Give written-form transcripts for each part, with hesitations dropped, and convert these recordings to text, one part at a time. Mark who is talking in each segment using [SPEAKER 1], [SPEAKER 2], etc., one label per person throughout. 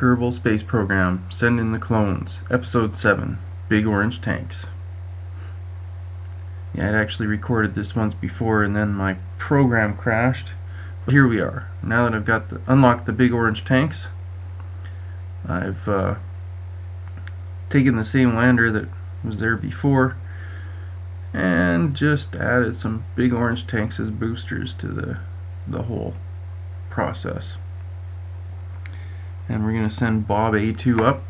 [SPEAKER 1] Kerbal Space Program, Send in the Clones, Episode 7, Big Orange Tanks. Yeah, I'd actually recorded this once before and then my program crashed. But here we are. Now that I've unlocked the big orange tanks, I've taken the same lander that was there before and just added some big orange tanks as boosters to the whole process. And we're going to send Bob A2 up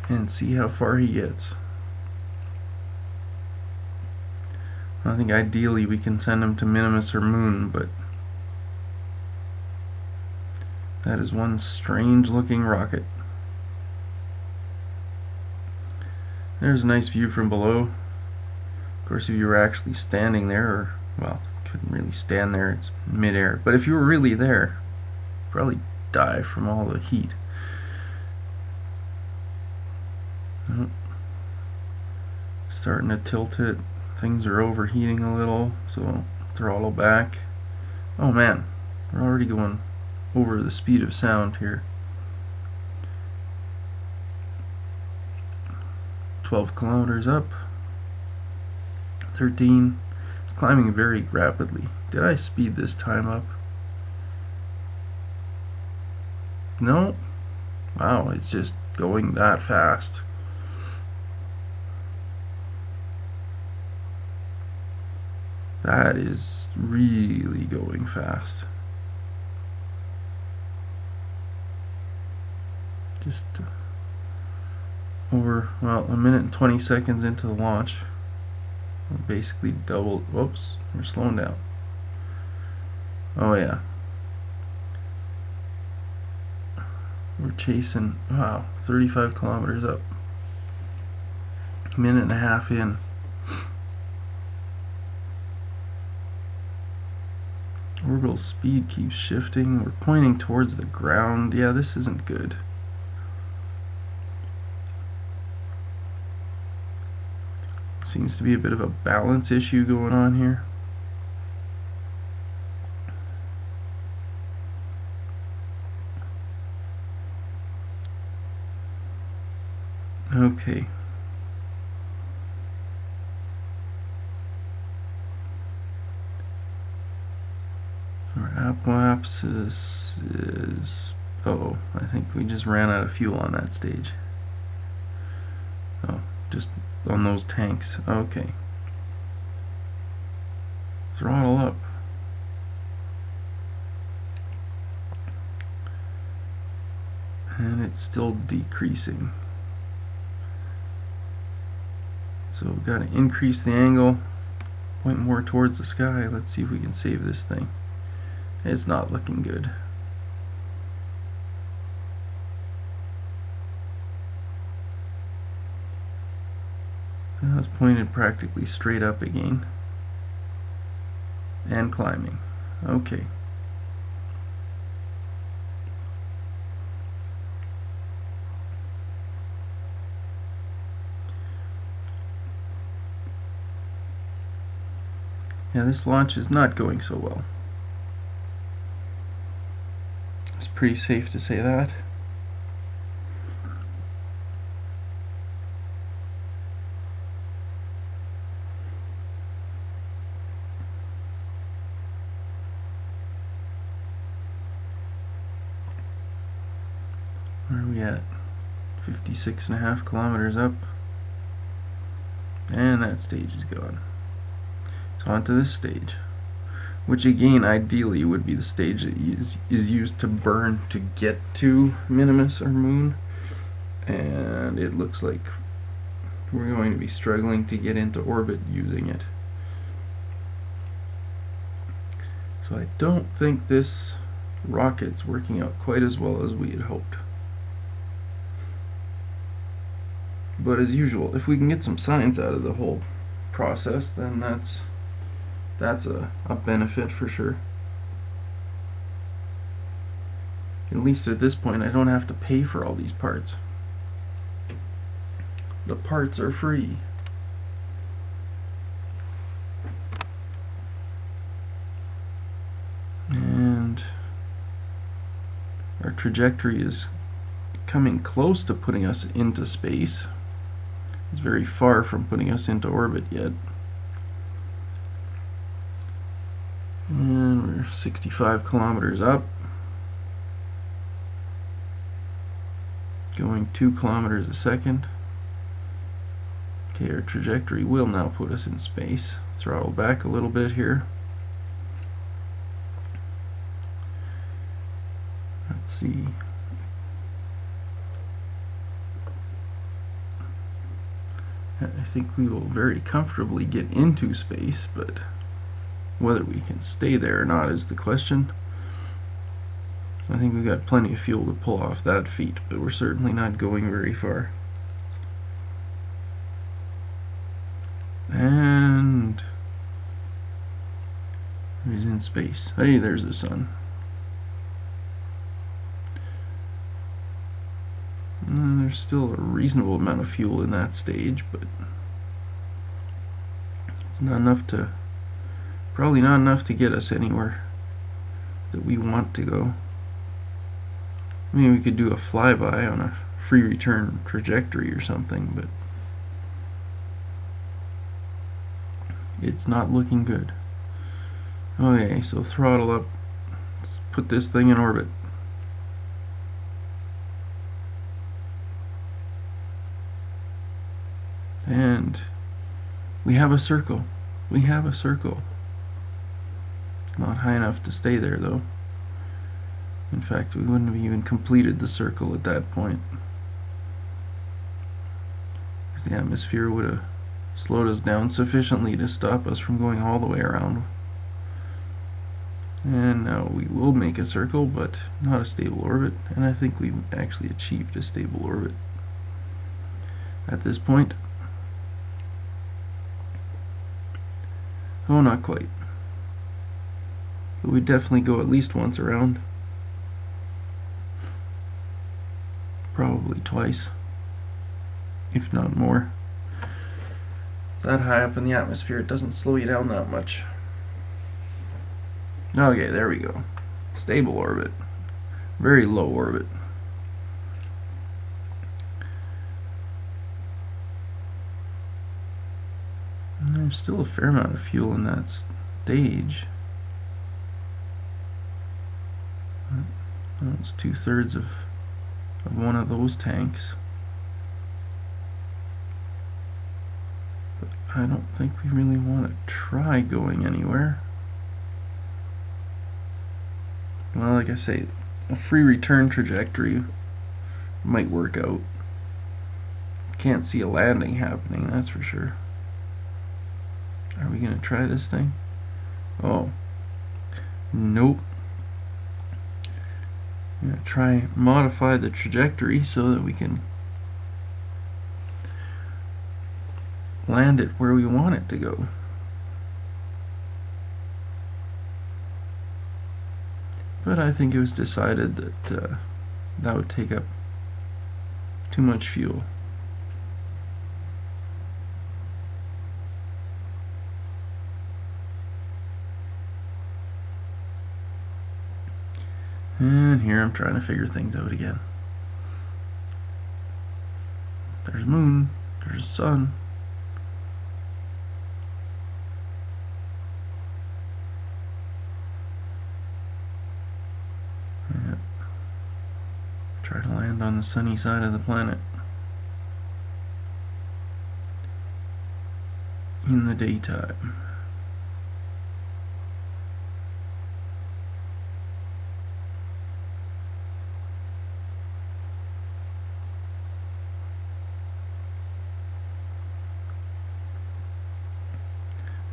[SPEAKER 1] and see how far he gets. I think ideally we can send him to Minimus or Moon, but that is one strange looking rocket. There's a nice view from below. Of course, if you were actually standing there, or, well, couldn't really stand there, it's mid-air. But if you were really there, you'd probably die from all the heat. Starting to tilt it. Things are overheating a little, so throttle back. Oh man, we're already going over the speed of sound here. 12 kilometers up. 13. It's climbing very rapidly. Did I speed this time up? No. Wow, it's just going that fast. That is really going fast. Just over, well, a minute and 20 seconds into the launch. We're basically doubled. Whoops, we're slowing down. Oh yeah. We're chasing, wow, 35 kilometers up. Minute and a half in. Orbital speed keeps shifting. We're pointing towards the ground. Yeah, this isn't good. Seems to be a bit of a balance issue going on here. Okay. Our apoapsis is, oh, I think we just ran out of fuel on that stage. Oh, just on those tanks. Okay. Throttle up. And it's still decreasing. So we've got to increase the angle, point more towards the sky. Let's see if we can save this thing. It's not looking good. Now it's pointed practically straight up again. And climbing. Okay. Yeah, this launch is not going so well. It's pretty safe to say that. Where are we at? 56.5 kilometers up. And that stage is gone. So onto this stage, which again ideally would be the stage that is used to burn to get to Minimus or Moon, and it looks like we're going to be struggling to get into orbit using it. So I don't think this rocket's working out quite as well as we had hoped. But as usual, if we can get some science out of the whole process, then that's a benefit for sure. At least at this point I don't have to pay for all these parts. The parts are free. And trajectory is coming close to putting us into space. It's very far from putting us into orbit yet. And we're 65 kilometers up. Going 2 kilometers a second. Okay, our trajectory will now put us in space. Throttle back a little bit here. Let's see. I think we will very comfortably get into space, but whether we can stay there or not is the question. I think we've got plenty of fuel to pull off that feat, but we're certainly not going very far. And he's in space. Hey, there's the sun. And there's still a reasonable amount of fuel in that stage, but it's not enough to, probably not enough to get us anywhere that we want to go. I mean, we could do a flyby on a free return trajectory or something, but it's not looking good. Okay, so throttle up. Let's put this thing in orbit. And we have a circle. We have a circle. Not high enough to stay there, though. In fact, we wouldn't have even completed the circle at that point, because the atmosphere would have slowed us down sufficiently to stop us from going all the way around. And now we will make a circle, but not a stable orbit, and I think we've actually achieved a stable orbit at this point. Oh, not quite. But we definitely go at least once around. Probably twice, if not more. That high up in the atmosphere, it doesn't slow you down that much. Okay, there we go. Stable orbit. Very low orbit. And there's still a fair amount of fuel in that stage. Almost 2/3 of one of those tanks. But I don't think we really want to try going anywhere. Well, like I say, a free return trajectory might work out. Can't see a landing happening, that's for sure. Are we gonna try this thing? Oh, nope. I'm gonna try modify the trajectory so that we can land it where we want it to go. But I think it was decided that that would take up too much fuel. And here I'm trying to figure things out again. There's the moon, there's the sun. Yeah. Try to land on the sunny side of the planet in the daytime.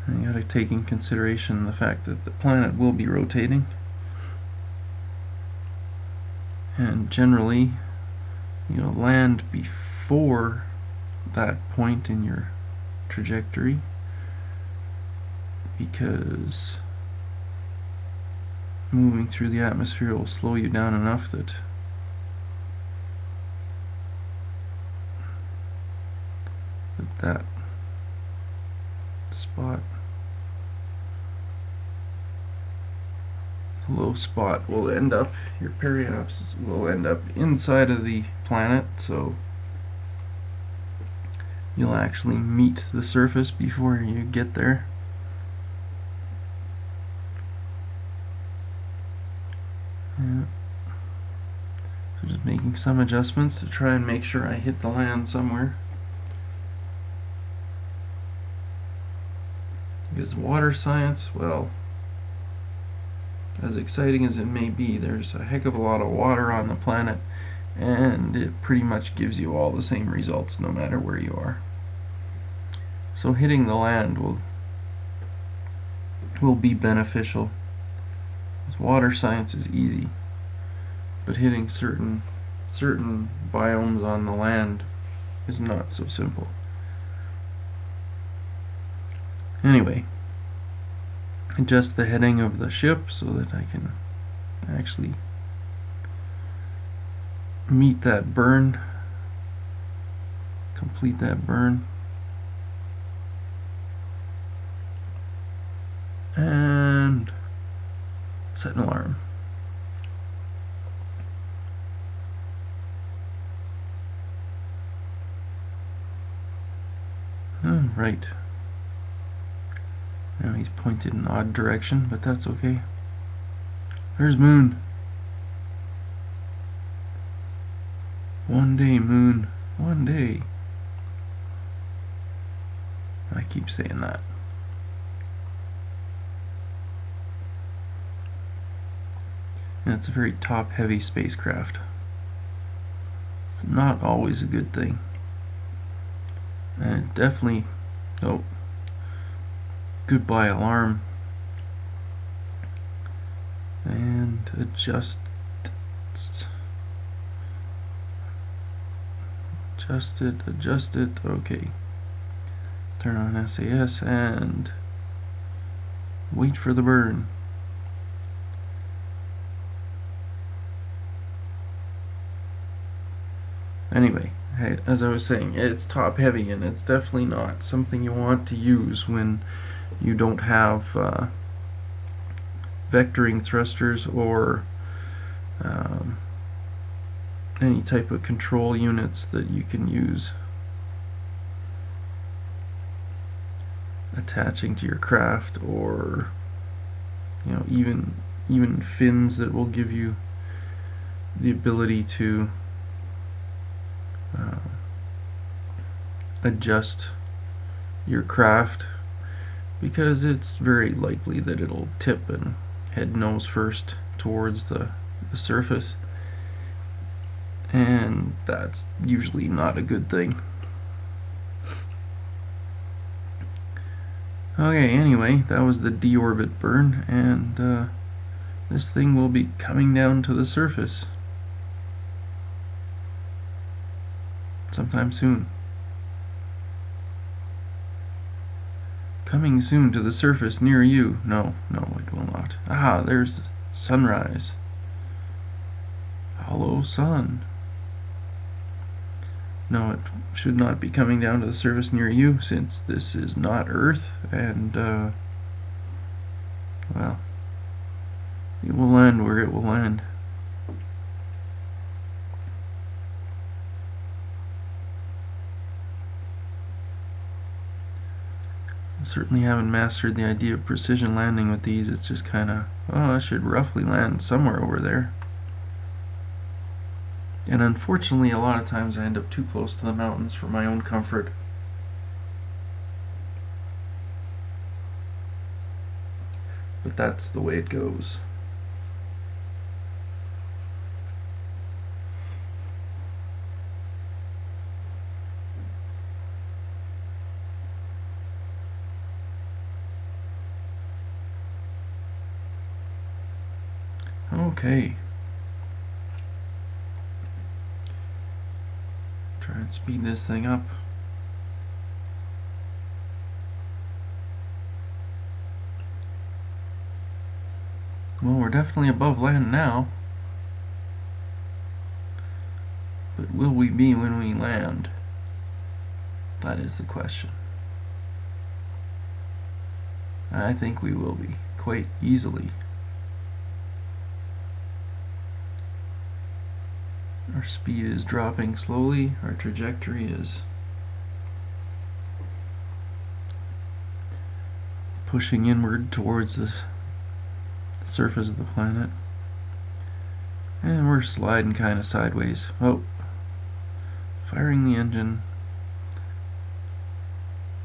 [SPEAKER 1] You got to take in consideration the fact that the planet will be rotating, and generally you'll land before that point in your trajectory, because moving through the atmosphere will slow you down enough that that spot is a low spot will end up, your periapsis will end up inside of the planet, so you'll actually meet the surface before you get there. Yeah. So just making some adjustments to try and make sure I hit the land somewhere. Because water science, well, as exciting as it may be, there's a heck of a lot of water on the planet, and it pretty much gives you all the same results no matter where you are. So hitting the land will be beneficial. Because water science is easy, but hitting certain biomes on the land is not so simple. Anyway, adjust the heading of the ship so that I can actually meet that burn, complete that burn, and set an alarm. Right. Now he's pointed in an odd direction, but that's okay. There's Moon. One day, Moon. One day. I keep saying that. And it's a very top-heavy spacecraft. It's not always a good thing. And definitely... Oh. Goodbye alarm. And adjust it, okay. Turn on SAS and wait for the burn. Anyway, hey, as I was saying, it's top heavy, and it's definitely not something you want to use when you don't have vectoring thrusters or any type of control units that you can use attaching to your craft, or even fins that will give you the ability to adjust your craft, because it's very likely that it'll tip and head nose first towards the surface, and that's usually not a good thing. Okay, anyway, that was the deorbit burn, and this thing will be coming down to the surface sometime soon. Coming soon to the surface near you. No, it will not. Ah, there's sunrise. Hello, sun. No, it should not be coming down to the surface near you, since this is not Earth, and, well, it will land where it will land. I certainly haven't mastered the idea of precision landing with these. It's just kind of, oh, I should roughly land somewhere over there. And unfortunately, a lot of times I end up too close to the mountains for my own comfort. But that's the way it goes. Okay. Try and speed this thing up. Well, we're definitely above land now. But will we be when we land? That is the question. I think we will be, quite easily. Our speed is dropping slowly. Our trajectory is pushing inward towards the surface of the planet. And we're sliding kind of sideways. Oh, firing the engine.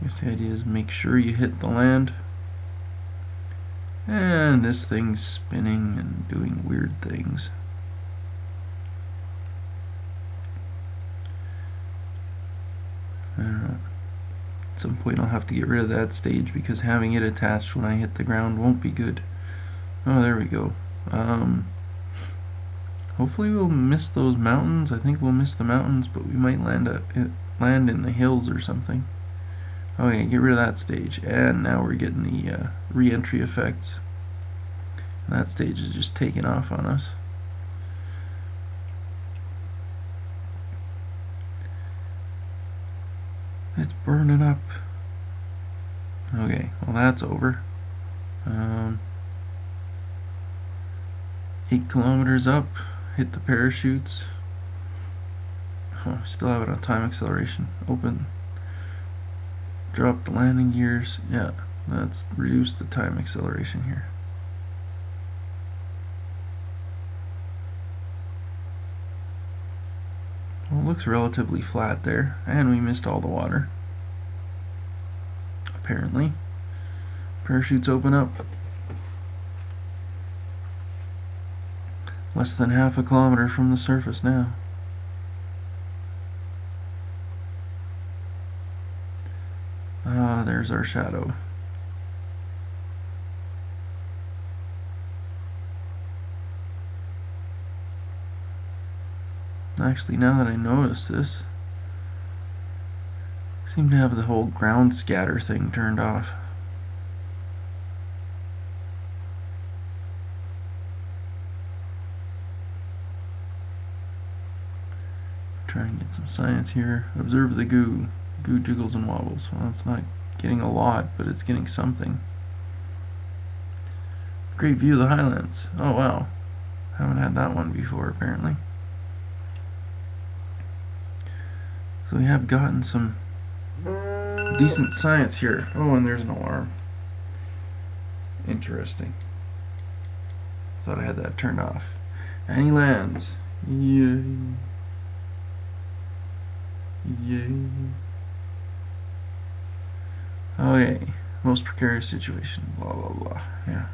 [SPEAKER 1] I guess the idea is make sure you hit the land. And this thing's spinning and doing weird things. At some point I'll have to get rid of that stage because having it attached when I hit the ground won't be good. Oh, there we go. Hopefully we'll miss those mountains. I think we'll miss the mountains, but we might land in the hills or something. Okay, get rid of that stage. And now we're getting the re-entry effects. And that stage is just taking off on us. It's burning up. Okay, well that's over. 8 kilometers up, hit the parachutes. Oh, still have it on time acceleration. Open. Drop the landing gears. Yeah, let's reduce the time acceleration here. Well, it looks relatively flat there, and we missed all the water. Apparently. Parachutes open up. Less than half a kilometer from the surface now. Ah, there's our shadow. Actually, now that I notice this, I seem to have the whole ground scatter thing turned off. Try and get some science here. Observe the goo. Goo jiggles and wobbles. Well, it's not getting a lot, but it's getting something. Great view of the highlands. Oh wow. Haven't had that one before, apparently. So we have gotten some decent science here. Oh, and there's an alarm. Interesting. Thought I had that turned off. And he lands. Yay. Yay. Okay. Most precarious situation. Blah, blah, blah. Yeah.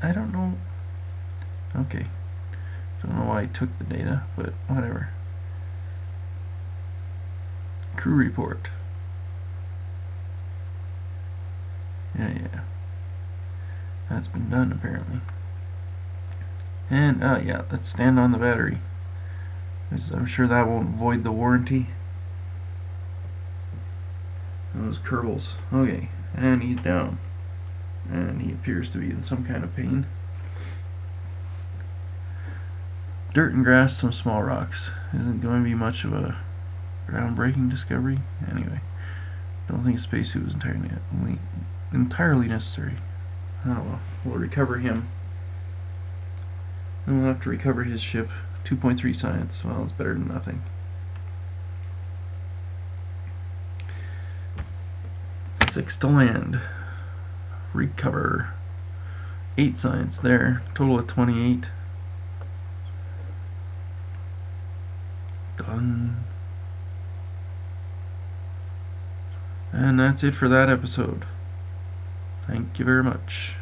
[SPEAKER 1] I don't know. Okay. Don't know why I took the data, but whatever. Crew report. Yeah. That's been done apparently. And yeah, let's stand on the battery. I'm sure that won't void the warranty. Those Kerbals. Okay, and he's down. And he appears to be in some kind of pain. Dirt and grass, some small rocks. Isn't going to be much of a groundbreaking discovery. Anyway, don't think a spacesuit was entirely necessary. Oh well, we'll recover him. Then we'll have to recover his ship. 2.3 science. Well, it's better than nothing. 6 to land. Recover. 8 science there. Total of 28. Done. And that's it for that episode. Thank you very much.